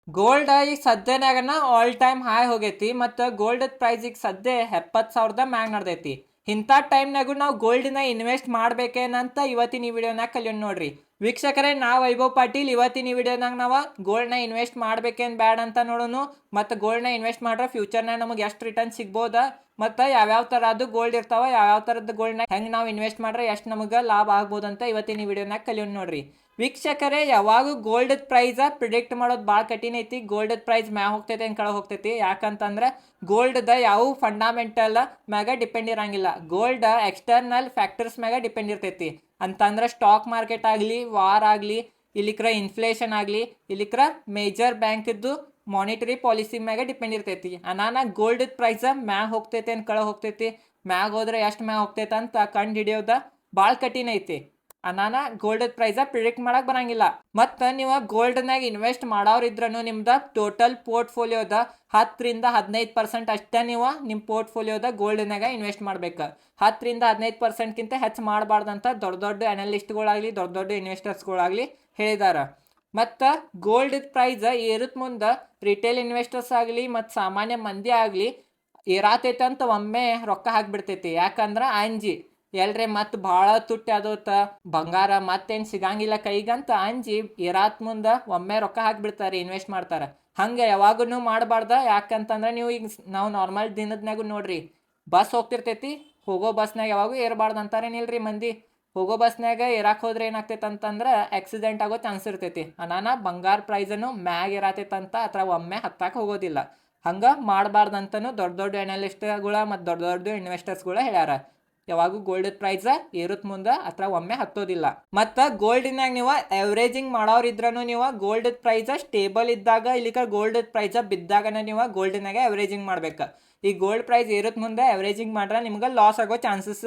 Gold ಈಗ ಸದ್ಯನಾಗನ all time high ಹೋಗೈತಿ ಮತ್ತು gold price ಈಗ ಸದ್ಯ 70,000 ಮ್ಯಾಗ ನಡೆದೈತಿ. ಇಂಥ ಟೈಮ್ನಾಗೂ ನಾವು ಗೋಲ್ಡ್ನ ಇನ್ವೆಸ್ಟ್ ಮಾಡ್ಬೇಕೇನಂತ ಇವತ್ತಿನ ಈ ವಿಡಿಯೋನಾಗ ಕಲಿಯೋಣ ನೋಡ್ರಿ. ವೀಕ್ಷಕರೇ, ನಾವು ವೈಭವ್ ಪಾಟೀಲ್. ಇವತ್ತಿನ ಈ ವಿಡಿಯೋನಾಗ ನಾವು ಗೋಲ್ಡ್ನ ಇನ್ವೆಸ್ಟ್ ಮಾಡ್ಬೇಕೇನು ಬ್ಯಾಡ ಅಂತ ನೋಡೋಣ. ಮತ್ತು ಗೋಲ್ಡ್ನ ಇನ್ವೆಸ್ಟ್ ಮಾಡ್ರೆ ಫ್ಯೂಚರ್ನಾಗ ನಮಗೆ ಎಷ್ಟು ರಿಟರ್ನ್ ಸಿಗ್ಬೋದ, ಮತ್ತು ಯಾವ್ಯಾವ ಥರದ್ದು ಗೋಲ್ಡ್ ಇರ್ತಾವ, ಯಾವ್ಯಾವ ಥರದ್ದು ಗೋಲ್ಡ್ನ ಹೆಂಗೆ ನಾವು ಇನ್ವೆಸ್ಟ್ ಮಾಡ್ರೆ ಎಷ್ಟು ನಮಗೆ ಲಾಭ ಆಗ್ಬೋದಂತ ಇವತ್ತಿನ ಈ ವಿಡಿಯೋನಾಗ ಕಲಿಯೋಣ ನೋಡ್ರಿ. ವೀಕ್ಷಕರೇ, ಯಾವಾಗೂ ಗೋಲ್ಡ್ ಪ್ರೈಸ್ ಪ್ರಿಡಿಕ್ಟ್ ಮಾಡೋದು ಭಾಳ ಕಠಿಣ ಐತಿ. ಗೋಲ್ಡ್ ಪ್ರೈಸ್ ಮ್ಯಾಗ ಹೋಗ್ತೈತೆ ಅಂತ ಕೆಳಗೆ ಹೋಗ್ತೈತಿ. ಯಾಕಂತಂದ್ರೆ ಗೋಲ್ಡ್ದ ಯಾವ ಫಂಡಾಮೆಂಟಲ್ ಮ್ಯಾಗ ಡಿಪೆಂಡ್ ಇರಂಗಿಲ್ಲ. ಗೋಲ್ಡ್ ಎಕ್ಸ್ಟರ್ನಲ್ ಫ್ಯಾಕ್ಟರ್ಸ್ ಮ್ಯಾಗ ಡಿಪೆಂಡ್ ಇರ್ತೈತಿ. ಅಂತಂದ್ರೆ ಸ್ಟಾಕ್ ಮಾರ್ಕೆಟ್ ಆಗಲಿ, ವಾರ್ ಆಗಲಿ, ಇಲ್ಲಿಕ್ರ ಇನ್ಫ್ಲೇಷನ್ ಆಗಲಿ, ಇಲ್ಲಿಕ್ರ ಮೇಜರ್ ಬ್ಯಾಂಕ್ದು ಮಾನಿಟರಿ ಪಾಲಿಸಿ ಮ್ಯಾಗ ಡಿಪೆಂಡ್ ಇರ್ತೈತಿ. ಅನಾನ ಗೋಲ್ಡ್ ಪ್ರೈಸ್ ಮ್ಯಾಗ ಹೋಗ್ತೈತೆ ಅಂತ ಕೆಳಗೆ ಹೋಗ್ತೈತಿ. ಮ್ಯಾಗ ಹೋದ್ರೆ ಎಷ್ಟು ಮ್ಯಾಗ ಹೋಗ್ತೈತೆ ಅಂತ ಕಂಡು ಹಿಡಿಯೋದ ಭಾಳ ಕಠಿಣ ಐತಿ. ಅನಾನ ಗೋಲ್ಡ್ ಪ್ರೈಸ್ ಪ್ರಿಡಿಕ್ಟ್ ಮಾಡಕ್ ಬರಂಗಿಲ್ಲ. ಮತ್ತು ನೀವು ಗೋಲ್ಡ್ನಾಗ ಇನ್ವೆಸ್ಟ್ ಮಾಡೋರಿದ್ರೂ ನಿಮ್ದು ಟೋಟಲ್ ಪೋರ್ಟ್ಫೋಲಿಯೋದ 10-15% ಅಷ್ಟೇ ನೀವು ನಿಮ್ಮ ಪೋರ್ಟ್ಫೋಲಿಯೋದ ಗೋಲ್ಡ್ನಾಗ ಇನ್ವೆಸ್ಟ್ ಮಾಡ್ಬೇಕು. 10-15%ಕಿಂತ ಹೆಚ್ಚು ಮಾಡಬಾರ್ದಂತ ದೊಡ್ಡ ದೊಡ್ಡ ಅನಲಿಸ್ಟ್ಗಳಾಗಲಿ, ದೊಡ್ಡ ದೊಡ್ಡ ಇನ್ವೆಸ್ಟರ್ಸ್ಗಳಾಗಲಿ ಹೇಳಿದಾರ. ಮತ್ತು ಗೋಲ್ಡ್ ಪ್ರೈಸ್ ಏರುತ್ತ ಮುಂದೆ ರಿಟೇಲ್ ಇನ್ವೆಸ್ಟರ್ಸ್ ಆಗಲಿ ಮತ್ತು ಸಾಮಾನ್ಯ ಮಂದಿ ಆಗಲಿ ಏರಾತೈತೆ ಅಂತ ಒಮ್ಮೆ ರೊಕ್ಕ ಹಾಕಿಬಿಡ್ತೈತಿ. ಯಾಕಂದ್ರೆ ಅಂಜಿ ಎಲ್ರೆ ಮತ್ತೆ ಭಾಳ ತುಟ್ಟಿ ಆದೋತ ಬಂಗಾರ ಮತ್ತೇನು ಸಿಗಂಗಿಲ್ಲ ಕೈಗಂತ ಅಂಜಿ ಏರಾತ್ ಮುಂದೆ ಒಮ್ಮೆ ರೊಕ್ಕ ಹಾಕಿಬಿಡ್ತಾರೆ, ಇನ್ವೆಸ್ಟ್ ಮಾಡ್ತಾರೆ. ಹಂಗೆ ಯಾವಾಗೂ ಮಾಡಬಾರ್ದ. ಯಾಕಂತಂದ್ರೆ ನೀವು ಈಗ ನಾವು ನಾರ್ಮಲ್ ದಿನದ್ನಾಗೂ ನೋಡ್ರಿ, ಬಸ್ ಹೋಗ್ತಿರ್ತೈತಿ, ಹೋಗೋ ಬಸ್ನಾಗ ಯಾವಾಗೂ ಏರಬಾರ್ದು ಅಂತಾರೇನಿಲ್ರಿ ಮಂದಿ. ಹೋಗೋ ಬಸ್ನಾಗ ಏರಾಕ್ ಹೋದ್ರೆ ಏನಾಗ್ತೈತೆ ಅಂತಂದ್ರೆ ಆಕ್ಸಿಡೆಂಟ್ ಆಗೋ ಚಾನ್ಸ್ ಇರ್ತೈತಿ. ಅನಾನ ಬಂಗಾರ ಪ್ರೈಸನ್ನು ಮ್ಯಾಗ ಇರತೈತಂತ ಅಥವಾ ಒಮ್ಮೆ ಹತ್ತಾಕ ಹೋಗೋದಿಲ್ಲ. ಹಂಗೆ ಮಾಡಬಾರ್ದಂತನೂ ದೊಡ್ಡ ದೊಡ್ಡ ಅನಲಿಸ್ಟ್ಗಳ ಮತ್ತು ದೊಡ್ಡ ದೊಡ್ಡ ಇನ್ವೆಸ್ಟರ್ಸ್ಗಳು ಹೇಳ್ಯಾರ. ಯಾವಾಗೂ ಗೋಲ್ಡ್ ಪ್ರೈಸ್ ಏರುತ್ತ ಮುಂದೆ ಅಥವಾ ಒಮ್ಮೆ ಹತ್ತೋದಿಲ್ಲ. ಮತ್ತು ಗೋಲ್ಡಿನಾಗ ನೀವು ಎವರೇಜಿಂಗ್ ಮಾಡೋರಿದ್ರೂ ನೀವು ಗೋಲ್ಡ್ ಪ್ರೈಸ್ ಸ್ಟೇಬಲ್ ಇದ್ದಾಗ, ಇಲ್ಲಿಕ ಗೋಲ್ಡ್ ಪ್ರೈಸ್ ಬಿದ್ದಾಗನ ನೀವು ಗೋಲ್ಡ್ನಾಗ ಎವರೇಜಿಂಗ್ ಮಾಡ್ಬೇಕು. ಈ ಗೋಲ್ಡ್ ಪ್ರೈಸ್ ಏರುತ್ತ ಮುಂದೆ ಎವರೇಜಿಂಗ್ ಮಾಡ್ರೆ ನಿಮ್ಗೆ ಲಾಸ್ ಆಗೋ ಚಾನ್ಸಸ್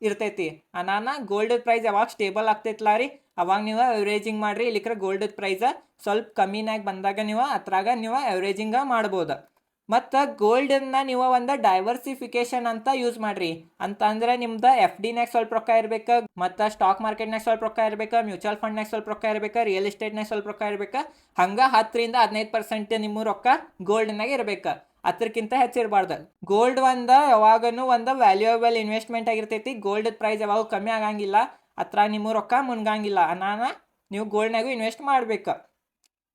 ಇರ್ತೈತಿ. ಅನಾನ ಗೋಲ್ಡ್ ಪ್ರೈಸ್ ಯಾವಾಗ ಸ್ಟೇಬಲ್ ಆಗ್ತೈತಲ್ಲ ರೀ, ಅವಾಗ ನೀವು ಎವರೇಜಿಂಗ್ ಮಾಡಿರಿ. ಇಲ್ಲಿಕ್ರೆ ಗೋಲ್ಡ್ ಪ್ರೈಸ್ ಸ್ವಲ್ಪ ಕಮ್ಮಿನಾಗ ಬಂದಾಗ ನೀವು ಅದ್ರಾಗ ನೀವು ಎವರೇಜಿಂಗ ಮಾಡ್ಬೋದು. ಮತ್ತು ಗೋಲ್ಡನ್ನ ನೀವು ಒಂದು ಡೈವರ್ಸಿಫಿಕೇಶನ್ ಅಂತ ಯೂಸ್ ಮಾಡಿರಿ. ಅಂತ ಅಂದ್ರೆ ನಿಮ್ದು FDನಾಗ ಸ್ವಲ್ಪ ರೊಕ್ಕ ಇರ್ಬೇಕು, ಮತ್ತು ಸ್ಟಾಕ್ ಮಾರ್ಕೆಟ್ನಾಗ ಸ್ವಲ್ಪ ರೊಕ್ಕ ಇರ್ಬೇಕು, ಮ್ಯೂಚುವಲ್ ಫಂಡ್ನಾಗ ಸ್ವಲ್ಪ ರೊಕ್ಕ ಇರ್ಬೇಕು, ರಿಯಲ್ ಎಸ್ಟೇಟ್ನಾಗ ಸ್ವಲ್ಪ ರೊಕ್ಕ ಇರ್ಬೇಕು. ಹಂಗೆ 10-15% ನಿಮ್ಮ ರೊಕ್ಕ ಗೋಲ್ಡ್ನಾಗ ಇರ್ಬೇಕು, ಅದಕ್ಕಿಂತ ಹೆಚ್ಚಿರಬಾರ್ದು. ಗೋಲ್ಡ್ ಯಾವಾಗೂ ಒಂದು ವ್ಯಾಲ್ಯೂಯಬಲ್ ಇನ್ವೆಸ್ಟ್ಮೆಂಟ್ ಆಗಿರ್ತೈತಿ. ಗೋಲ್ಡ್ ಪ್ರೈಸ್ ಯಾವಾಗ ಕಮ್ಮಿ ಆಗಂಗಿಲ್ಲ, ಅತ್ರ ನಿಮ್ಮ ರೊಕ್ಕ ಮುನ್ಗಂಗಿಲ್ಲ. ಅನಾನ ನೀವು ಗೋಲ್ಡ್ನಾಗೂ ಇನ್ವೆಸ್ಟ್ ಮಾಡ್ಬೇಕು.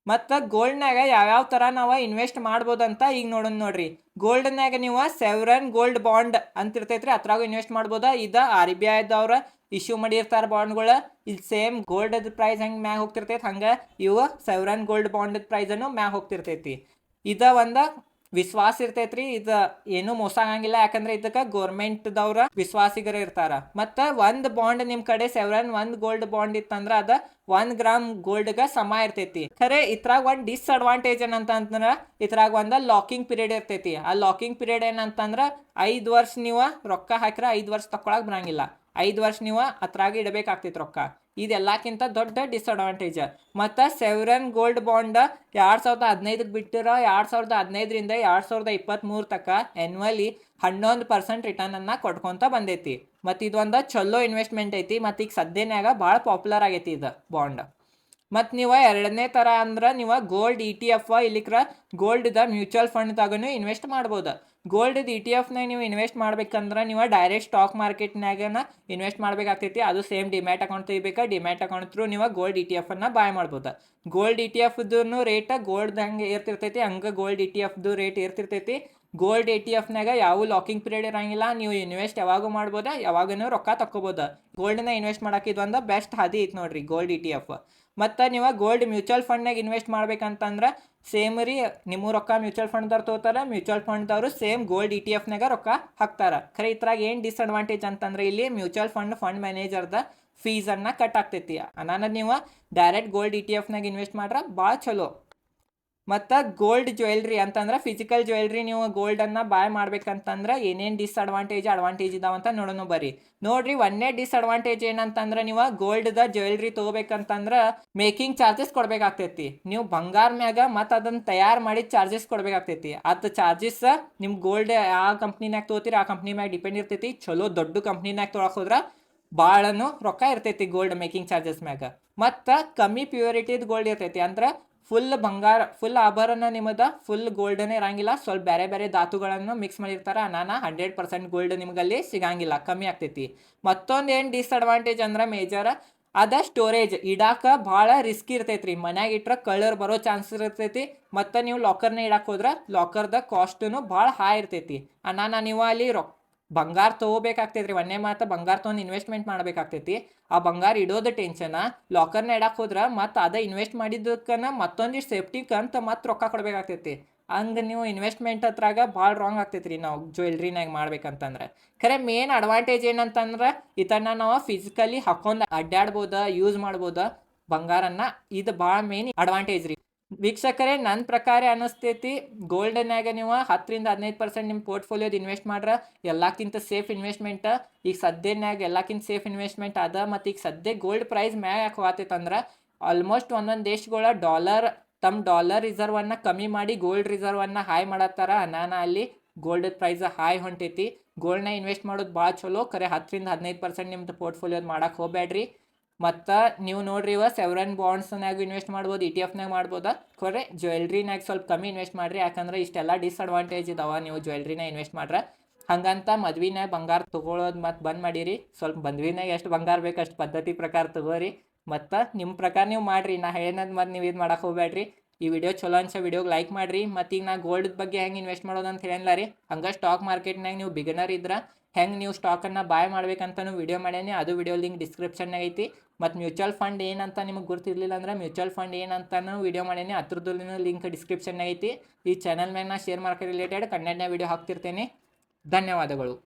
ಮತ್ತು ಗೋಲ್ಡ್ನಾಗ ಯಾವ್ಯಾವ ಥರ ನಾವು ಇನ್ವೆಸ್ಟ್ ಮಾಡ್ಬೋದಂತ ಈಗ ನೋಡೋಣ ನೋಡ್ರಿ. ಗೋಲ್ಡ್ನಾಗ ನೀವು ಸೆವ್ರನ್ ಗೋಲ್ಡ್ ಬಾಂಡ್ ಅಂತ ಇರ್ತೈತ್ರಿ, ಅದ್ರಾಗ ಇನ್ವೆಸ್ಟ್ ಮಾಡ್ಬೋದ. ಇದು RBIದವ್ರ ಇಶ್ಯೂ ಮಾಡಿರ್ತಾರೆ ಬಾಂಡ್ಗಳು. ಇಲ್ಲಿ ಸೇಮ್ ಗೋಲ್ಡ್ ಪ್ರೈಸ್ ಹೆಂಗೆ ಮ್ಯಾಗ ಹೋಗ್ತಿರ್ತೈತಿ, ಹಂಗೆ ಇವು ಸೆವ್ರನ್ ಗೋಲ್ಡ್ ಬಾಂಡ್ ಪ್ರೈಸನ್ನು ಮ್ಯಾಗ ಹೋಗ್ತಿರ್ತೈತಿ. ಇದು ಒಂದು ವಿಶ್ವಾಸ ಇರ್ತೈತ್ರಿ. ಇದು ಏನು ಮೋಸ ಆಗಂಗಿಲ್ಲ, ಯಾಕಂದ್ರೆ ಇದಕ್ಕೆ ಗೋರ್ಮೆಂಟ್ದವ್ರ ವಿಶ್ವಾಸಿಗರ ಇರ್ತಾರ. ಮತ್ತು ಒಂದು ಬಾಂಡ್ ನಿಮ್ಮ ಕಡೆ ಸೆವ್ರನ್ ಒಂದು ಗೋಲ್ಡ್ ಬಾಂಡ್ ಇತ್ತಂದ್ರೆ ಅದು 1 ಗ್ರಾಮ್ ಗೋಲ್ಡ್ಗೆ ಸಮ ಇರ್ತೈತಿ. ಖರೆ ಇದ್ರಾಗ ಒಂದು ಡಿಸ್ಅಡ್ವಾಂಟೇಜ್ ಏನಂತಂದ್ರೆ ಇದ್ರಾಗ ಒಂದು ಲಾಕಿಂಗ್ ಪೀರಿಯಡ್ ಇರ್ತೈತಿ. ಆ ಲಾಕಿಂಗ್ ಪೀರಿಯಡ್ ಏನಂತಂದ್ರೆ 5 ವರ್ಷ ನೀವು ರೊಕ್ಕ ಹಾಕಿದ್ರೆ 5 ವರ್ಷ ತಗೊಳಕ್ ಬರಂಗಿಲ್ಲ. 5 ವರ್ಷ ನೀವು ಅದ್ರಾಗ ಇಡಬೇಕಾಗ್ತೈತಿ ರೊಕ್ಕ. ಇದೆಲ್ಲಕ್ಕಿಂತ ದೊಡ್ಡ ಡಿಸ್ಅಡ್ವಾಂಟೇಜ್. ಮತ್ತು ಸೆವ್ರನ್ ಗೋಲ್ಡ್ ಬಾಂಡ್ 2015 ಬಿಟ್ಟಿರೋ 2015ರಿಂದ 2023 ತನಕ ಆ್ಯನ್ಯುವಲಿ 11% ರಿಟರ್ನನ್ನು ಕೊಟ್ಕೊಂತ ಬಂದೈತಿ. ಮತ್ತು ಇದೊಂದು ಚಲೋ ಇನ್ವೆಸ್ಟ್ಮೆಂಟ್ ಐತಿ. ಮತ್ತು ಈಗ ಸದ್ಯನಾಗ ಭಾಳ ಪಾಪ್ಯುಲರ್ ಆಗೈತಿ ಇದು ಬಾಂಡ್. ಮತ್ತು ನೀವು ಎರಡನೇ ಥರ ಅಂದ್ರೆ ನೀವು ಗೋಲ್ಡ್ ETF ಇಲ್ಲಿಕ್ರ ಗೋಲ್ಡ್ದ ಮ್ಯೂಚುವಲ್ ಫಂಡ್ದಾಗೂ ಇನ್ವೆಸ್ಟ್ ಮಾಡ್ಬೋದು. ಗೋಲ್ಡ್ ETF ನಾಗ ನೀವು ಇನ್ವೆಸ್ಟ್ ಮಾಡ್ಬೇಕಂದ್ರೆ ನೀವು ಡೈರೆಕ್ಟ್ ಸ್ಟಾಕ್ ಮಾರ್ಕೆಟ್ನಾಗನ ಇನ್ವೆಸ್ಟ್ ಮಾಡಬೇಕಾಗ್ತೈತಿ. ಅದು ಸೇಮ್ ಡಿಮ್ಯಾಟ್ ಅಕೌಂಟ್ ತೆಗಿಬೇಕು. ಡಿಮ್ಯಾಟ್ ಅಕೌಂಟ್ ಥ್ರೂ ನೀವು ಗೋಲ್ಡ್ ETF ಬಾಯ್ ಮಾಡ್ಬೋದು. ಗೋಲ್ಡ್ ETF ರೇಟ್ ಗೋಲ್ಡ್ ಹೆಂಗೆ ಏರ್ತಿರ್ತೈತಿ ಹಂಗೆ ಗೋಲ್ಡ್ ETF ರೇಟ್ ಏರ್ತಿರ್ತೈತಿ. ಗೋಲ್ಡ್ ETF ನಾಗ ಯಾವ ಲಾಕಿಂಗ್ ಪೀರಿಯಡ್ ಇರಂಗಿಲ್ಲ. ನೀವು ಇನ್ವೆಸ್ಟ್ ಯಾವಾಗೂ ಮಾಡ್ಬೋದು, ಯಾವಾಗೂ ರೊಕ್ಕ ತಕ್ಕೋಬೋದು. ಗೋಲ್ಡ್ನ ಇನ್ವೆಸ್ಟ್ ಮಾಡೋಕೆ ಇದೊಂದು ಬೆಸ್ಟ್ ಹಾದಿ ಐತಿ ನೋಡ್ರಿ ಗೋಲ್ಡ್ ETF. ಮತ್ತು ನೀವು ಗೋಲ್ಡ್ ಮ್ಯೂಚುವಲ್ ಫಂಡ್ನಾಗ ಇನ್ವೆಸ್ಟ್ ಮಾಡ್ಬೇಕಂತಂದ್ರೆ ಸೇಮ್ ರೀ, ನಿಮ್ಮ ರೊಕ್ಕ ಮ್ಯೂಚುವಲ್ ಫಂಡ್ದವ್ರು ತೊಗೋತಾರೆ, ಮ್ಯೂಚುವಲ್ ಫಂಡ್ದವರು ಸೇಮ್ ಗೋಲ್ಡ್ ETF ನಾಗ ರೊಕ್ಕ ಹಾಕ್ತಾರೆ. ಖರೆ ಇದ್ರಾಗ ಏನು ಡಿಸ್ಅಡ್ವಾಂಟೇಜ್ ಅಂತಂದ್ರೆ ಇಲ್ಲಿ ಮ್ಯೂಚುವಲ್ ಫಂಡ್ ಮ್ಯಾನೇಜರ್ದ ಫೀಸನ್ನು ಕಟ್ ಆಗ್ತೈತಿ. ಅನಾನ ನೀವು ಡೈರೆಕ್ಟ್ ಗೋಲ್ಡ್ ETF ನಾಗ ಇನ್ವೆಸ್ಟ್ ಮಾಡ್ರೆ ಭಾಳ ಚಲೋ. ಮತ್ತು ಗೋಲ್ಡ್ ಜ್ಯುವೆಲ್ರಿ ಅಂತಂದ್ರೆ ಫಿಸಿಕಲ್ ಜ್ಯುವೆಲ್ರಿ ನೀವು ಗೋಲ್ಡನ್ನು ಬಾಯ್ ಮಾಡ್ಬೇಕಂತಂದ್ರೆ ಏನೇನು ಅಡ್ವಾಂಟೇಜ್ ಇದಾವಂತ ನೋಡೋಣ ಬರ್ರಿ. ನೋಡ್ರಿ, ಒಂದೇ ಡಿಸ್ಅಡ್ವಾಂಟೇಜ್ ಏನಂತಂದ್ರೆ ನೀವು ಗೋಲ್ಡ್ದ ಜ್ಯುವೆಲ್ರಿ ತೊಗೋಬೇಕಂತಂದ್ರೆ ಮೇಕಿಂಗ್ ಚಾರ್ಜಸ್ ಕೊಡಬೇಕಾಗ್ತೈತಿ. ನೀವು ಬಂಗಾರ ಮ್ಯಾಗ ಮತ್ತು ಅದನ್ನು ತಯಾರು ಮಾಡಿ ಚಾರ್ಜಸ್ ಕೊಡಬೇಕಾಗ್ತೈತಿ. ಅದು ಚಾರ್ಜಸ್ ನಿಮ್ಮ ಗೋಲ್ಡ್ ಯಾವ ಕಂಪ್ನಿನಾಗ ತೊಗೋತೀರಿ ಆ ಕಂಪ್ನಿ ಮ್ಯಾಗ ಡಿಪೆಂಡ್ ಇರ್ತೈತಿ. ಚಲೋ ದೊಡ್ಡ ಕಂಪ್ನಿನಾಗ ತೊಗೊಳಕ್ಕೆ ಹೋದ್ರೆ ಭಾಳನು ರೊಕ್ಕ ಇರ್ತೈತಿ ಗೋಲ್ಡ್ ಮೇಕಿಂಗ್ ಚಾರ್ಜಸ್ ಮ್ಯಾಗ. ಮತ್ತು ಕಮ್ಮಿ ಪ್ಯೂರಿಟಿದು ಗೋಲ್ಡ್ ಇರ್ತೈತಿ. ಅಂದ್ರೆ ಫುಲ್ ಬಂಗಾರ ಫುಲ್ ಆಭರಣ ನಿಮ್ಮದ ಫುಲ್ ಗೋಲ್ಡನೇ ಇರಂಗಿಲ್ಲ, ಸ್ವಲ್ಪ ಬೇರೆ ಬೇರೆ ಧಾತುಗಳನ್ನು ಮಿಕ್ಸ್ ಮಾಡಿರ್ತಾರೆ. ಅನಾನ 100% ಗೋಲ್ಡ್ ನಿಮ್ಗಲ್ಲಿ ಸಿಗಂಗಿಲ್ಲ, ಕಮ್ಮಿ ಆಗ್ತೈತಿ. ಮತ್ತೊಂದು ಏನು ಡಿಸ್ಅಡ್ವಾಂಟೇಜ್ ಅಂದ್ರೆ ಮೇಜರ್ ಅದ ಸ್ಟೋರೇಜ್ ಇಡಾಕ ಭಾಳ ರಿಸ್ಕ್ ಇರ್ತೈತ್ರಿ. ಮನ್ಯಾಗ ಇಟ್ರೆ ಕಳ್ಳರ್ ಬರೋ ಚಾನ್ಸಸ್ ಇರ್ತೈತಿ. ಮತ್ತು ನೀವು ಲಾಕರ್ನ ಇಡಕ್ಕೆ ಹೋದ್ರೆ ಲಾಕರ್ದ ಕಾಸ್ಟೂ ಭಾಳ ಹೈ ಇರ್ತೈತಿ. ಅನಾನ ನೀವು ಅಲ್ಲಿ ಬಂಗಾರ ತೊಗೋಬೇಕಾಗ್ತೈತ್ರಿ. ಒಂದೇ ಮಾತು ಬಂಗಾರ ತೊಗೊಂಡು ಇನ್ವೆಸ್ಟ್ಮೆಂಟ್ ಮಾಡಬೇಕಾಗ್ತೈತಿ. ಆ ಬಂಗಾರ ಇಡೋದು ಟೆನ್ಷನ್, ಲಾಕರ್ನ ಇಡಕ್ಕೆ ಹೋದ್ರೆ ಮತ್ತು ಅದ ಇನ್ವೆಸ್ಟ್ ಮಾಡಿದ್ದಕ್ಕನ ಮತ್ತೊಂದಿಷ್ಟು ಸೇಫ್ಟಿಗಂತ ಮತ್ತೆ ರೊಕ್ಕ ಕೊಡಬೇಕಾಗ್ತೈತಿ. ಹಂಗೆ ನೀವು ಇನ್ವೆಸ್ಟ್ಮೆಂಟ್ ಹತ್ರಾಗ ಭಾಳ ರಾಂಗ್ ಆಗ್ತೈತ್ರಿ ನಾವು ಜ್ಯುವೆಲ್ರಿನಾಗ ಮಾಡ್ಬೇಕಂತಂದ್ರೆ. ಖರೆ ಮೇನ್ ಅಡ್ವಾಂಟೇಜ್ ಏನಂತಂದ್ರೆ ಇದನ್ನು ನಾವು ಫಿಸಿಕಲಿ ಹಾಕೊಂಡು ಅಡ್ಡಾಡ್ಬೋದ, ಯೂಸ್ ಮಾಡ್ಬೋದ ಬಂಗಾರನ್ನ. ಇದು ಭಾಳ ಮೇನ್ ಅಡ್ವಾಂಟೇಜ್ ರೀ. ವೀಕ್ಷಕರೇ, ನನ್ನ ಪ್ರಕಾರ ಅನಿಸ್ತೈತಿ ಗೋಲ್ಡ್ನಾಗ ನೀವು 10-15% ನಿಮ್ಮ ಪೋರ್ಟ್ಫೋಲಿಯೋದು ಇನ್ವೆಸ್ಟ್ ಮಾಡ್ರೆ ಎಲ್ಲಕ್ಕಿಂತ ಸೇಫ್ ಇನ್ವೆಸ್ಟ್ಮೆಂಟ್. ಈಗ ಸದ್ಯನಾಗ ಎಲ್ಲಕ್ಕಿಂತ ಸೇಫ್ ಇನ್ವೆಸ್ಟ್ಮೆಂಟ್ ಅದ. ಮತ್ತು ಈಗ ಸದ್ಯ ಗೋಲ್ಡ್ ಪ್ರೈಸ್ ಮ್ಯಾಗ ಯಾಕೆ ಹೋಗ್ತೈತಂದ್ರೆ ಆಲ್ಮೋಸ್ಟ್ ಒಂದೊಂದು ದೇಶಗಳ ತಮ್ಮ ಡಾಲರ್ ರಿಸರ್ವನ್ನು ಕಮ್ಮಿ ಮಾಡಿ ಗೋಲ್ಡ್ ರಿಸರ್ವನ್ನು ಹೈ ಮಾಡತ್ತಾರ. ನಾನು ಅಲ್ಲಿ ಗೋಲ್ಡ್ ಪ್ರೈಸ್ ಹೈ ಹೊಂಟೈತಿ. ಗೋಲ್ಡ್ನ ಇನ್ವೆಸ್ಟ್ ಮಾಡೋದು ಭಾಳ ಚಲೋ. ಖರೆ 10-15% ನಿಮ್ದು ಪೋರ್ಟ್ಫೋಲಿಯೋದು ಮಾಡಕ್ಕೆ ಹೋಗ್ಬೇಡ್ರಿ. ಮತ್ತು ನೀವು ನೋಡ್ರಿ ಸೆವರನ್ ಬಾಂಡ್ಸ್ನಾಗ ಇನ್ವೆಸ್ಟ್ ಮಾಡ್ಬೋದು, ETF ಮಾಡ್ಬೋದು. ಖರೆ ಜ್ಯುವೆಲ್ರಿನಾಗ ಸ್ವಲ್ಪ ಕಮ್ಮಿ ಇನ್ವೆಸ್ಟ್ ಮಾಡಿರಿ, ಯಾಕಂದ್ರೆ ಇಷ್ಟೆಲ್ಲ ಡಿಸ್ಅಡ್ವಾಂಟೇಜ್ ಇದಾವೆ ನೀವು ಜ್ಯುವೆಲ್ರಿನ ಇನ್ವೆಸ್ಟ್ ಮಾಡ್ರೆ. ಹಂಗಂತ ಮದ್ವಿನಾಗ ಬಂಗಾರ ತೊಗೊಳೋದು ಮತ್ತು ಬಂದ್ ಮಾಡಿರಿ. ಸ್ವಲ್ಪ ಮದ್ವಿನಾಗ ಎಷ್ಟು ಬಂಗಾರ ಬೇಕು ಅಷ್ಟು ಪದ್ಧತಿ ಪ್ರಕಾರ ತೊಗೋರಿ. ಮತ್ತು ನಿಮ್ಮ ಪ್ರಕಾರ ನೀವು ಮಾಡಿರಿ. ನಾ ಹೇಳಿನದು ಮತ್ತು ನೀವು ಇದು ಮಾಡಕ್ಕೆ ಹೋಗ್ಬೇಡ್ರಿ. ಈ ವಿಡಿಯೋ ಚಲೋ ಅನ್ಸ ವಿಡಿಯೋಗೆ ಲೈಕ್ ಮಾಡಿರಿ. ಮತ್ತು ಈಗ ನಾ ಗೋಲ್ಡ್ ಬಗ್ಗೆ ಹೆಂಗೆ ಇನ್ವೆಸ್ಟ್ ಮಾಡೋದು ಅಂತ ಹೇಳಿಲ್ಲ ರೀ. ಹಂಗೆ ಸ್ಟಾಕ್ ಮಾರ್ಕೆಟ್ನಾಗ ನೀವು ಬಿಗಿನರ್ ಇದ್ರೆ ಹೆಂಗೆ ನೀವು ಸ್ಟಾಕನ್ನು ಬಾಯ್ ಮಾಡ್ಬೇಕಂತನೂ ವಿಡಿಯೋ ಮಾಡೇನಿ. ಅದು ವಿಡಿಯೋ ಲಿಂಕ್ ಡಿಸ್ಕ್ರಿಪ್ಷನ್ನಾಗ ಐತಿ. ಮತ್ತು ಮ್ಯೂಚುವಲ್ ಫಂಡ್ ಏನಂತ ನಿಮಗೆ ಗೊತ್ತಿರಲಿಲ್ಲ ಅಂದ್ರೆ ಮ್ಯೂಚುವಲ್ ಫಂಡ್ ಏನಂತನೂ ವಿಡಿಯೋ ಮಾಡೇನಿ, ಅದ್ರದ್ದು ಲಿಂಕ್ ಡಿಸ್ಕ್ರಿಪ್ಷನ್ನಾಗ ಐತಿ. ಈ ಚಾನಲ್ ಮ್ಯಾಗ ನಾ ಶೇರ್ ಮಾರ್ಕೆಟ್ ರಿಲೇಟೆಡ್ ಕಂಟೆಂಟ್ನ ವಿಡಿಯೋ ಹಾಕ್ತಿರ್ತೇನೆ. ಧನ್ಯವಾದಗಳು.